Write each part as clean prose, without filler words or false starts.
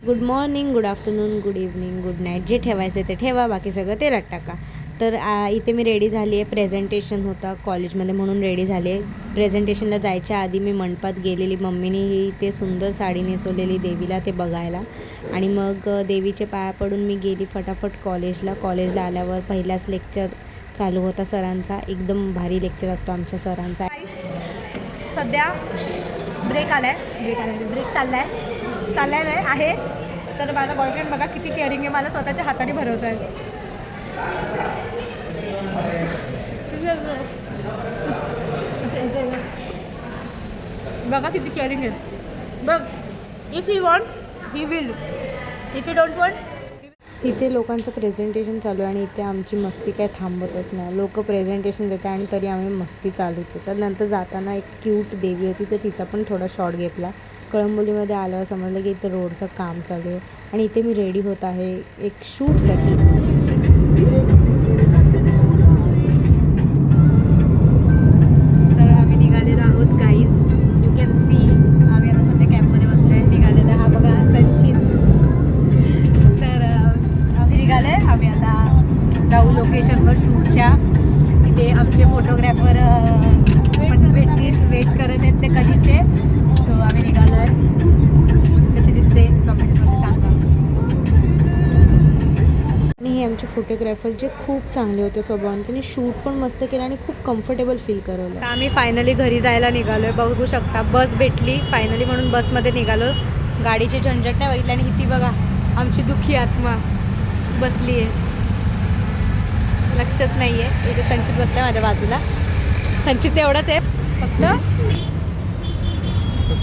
Good morning, good afternoon, good evening, good night. जे ठेवायचं ते ठेवा, बाकी सगळं तेलात टाका. तर इथे मी रेडी झाली आहे. प्रेझेंटेशन होता कॉलेजमध्ये म्हणून रेडी झाले. प्रेझेंटेशनला जायच्या आधी मी मंडपात गेलेली. मम्मीने ही ते सुंदर साडी नेसवलेली देवीला ते बघायला, आणि मग देवीचे पाया पडून मी गेली फटाफट कॉलेजला आल्यावर पहिलाच लेक्चर चालू होता सरांचा. एकदम भारी लेक्चर असतो आमच्या सरांचा. सध्या ब्रेक चाललाय आहे. तर माझा बॉयफ्रेंड बघा किती केअरिंग आहे, मला स्वतःच्या हाताने भरवतो आहे. बघा किती केअरिंग आहे. बघ, if he wants he will, if you don't want. इथे लोकांचं प्रेझेंटेशन चालू आहे आणि इथे आमची मस्ती काय थांबतच नाही. लोक प्रेझेंटेशन देतात आणि तरी आम्ही मस्ती चालूच आहे. तर नंतर जाताना एक क्यूट देवी होती, तर तिचा पण थोडा शॉट घेतला. कळंबोलीमध्ये आल्यावर समजलं की इथं रोडचं काम चालू आहे आणि इथे मी रेडी होत आहे एक शूटसाठी. तर आम्ही निघालेलो आहोत गाईज. यू कॅन सी आम्ही आता सध्या कॅम्पमध्ये बसलो आहे. निघालेला हा बघा संचित. तर आम्ही निघाले. आम्ही आता जाऊ लोकेशनवर शूटच्या. तिथे आमचे फोटोग्राफर भेटतील, वेट करत आहेत ते कधीचे. सो आम्ही निघालो आहे. कसे दिसते कमेंट्समध्ये सांगा. आणि हे आमचे फोटोग्राफर जे खूप चांगले होते स्वभावाने, त्यांनी शूट पण मस्त केलं आणि खूप कम्फर्टेबल फील करवलं. तर आम्ही फायनली घरी जायला निघालो आहे. बघू शकता बस भेटली फायनली, म्हणून बसमध्ये निघालो. गाडीची झंझट नाही बघितली आणि किती बघा आमची दुःखी आत्मा बसली आहे. लक्षच नाही आहे. इथे संचित बसला माझ्या बाजूला. संचित एवढंच आहे फक्त,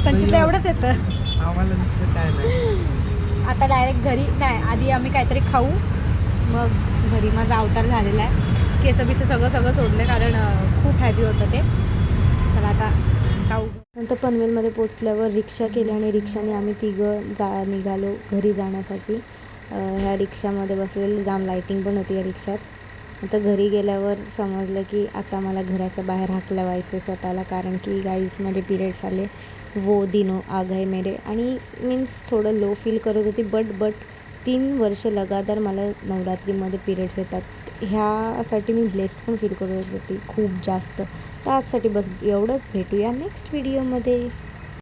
संचितला एवढंच येतं. आता डायरेक्ट घरी नाही, आधी आम्ही काहीतरी खाऊ, मग घरी. माझा अवतार झालेला आहे. केसं सगळं सोडलं कारण खूप हॅपी होतं ते. तर आता जाऊ. नंतर पनवेलमध्ये पोचल्यावर रिक्षा केली आणि रिक्षाने आम्ही तिघं निघालो घरी जाण्यासाठी. ह्या रिक्षामध्ये बसलेली जाम लाईटिंग पण होती या रिक्षात. आता घरी गेल्यावर समजलं की आता मला घराच्या बाहेर हाकला व्हायचं स्वतःला, कारण की गाईज माझे पिरियड्स आले. वो दिनो आ गए मेरे. आणि मीन्स थोडं लो फील करत होती. बट 3 वर्ष लगातार मला नवरात्रीमध्ये पिरियड्स येतात. ह्यासाठी मी ब्लेस्ड पण फील करत होती खूप जास्त. तर आजसाठी बस एवढंच. भेटूया नेक्स्ट व्हिडिओमध्ये.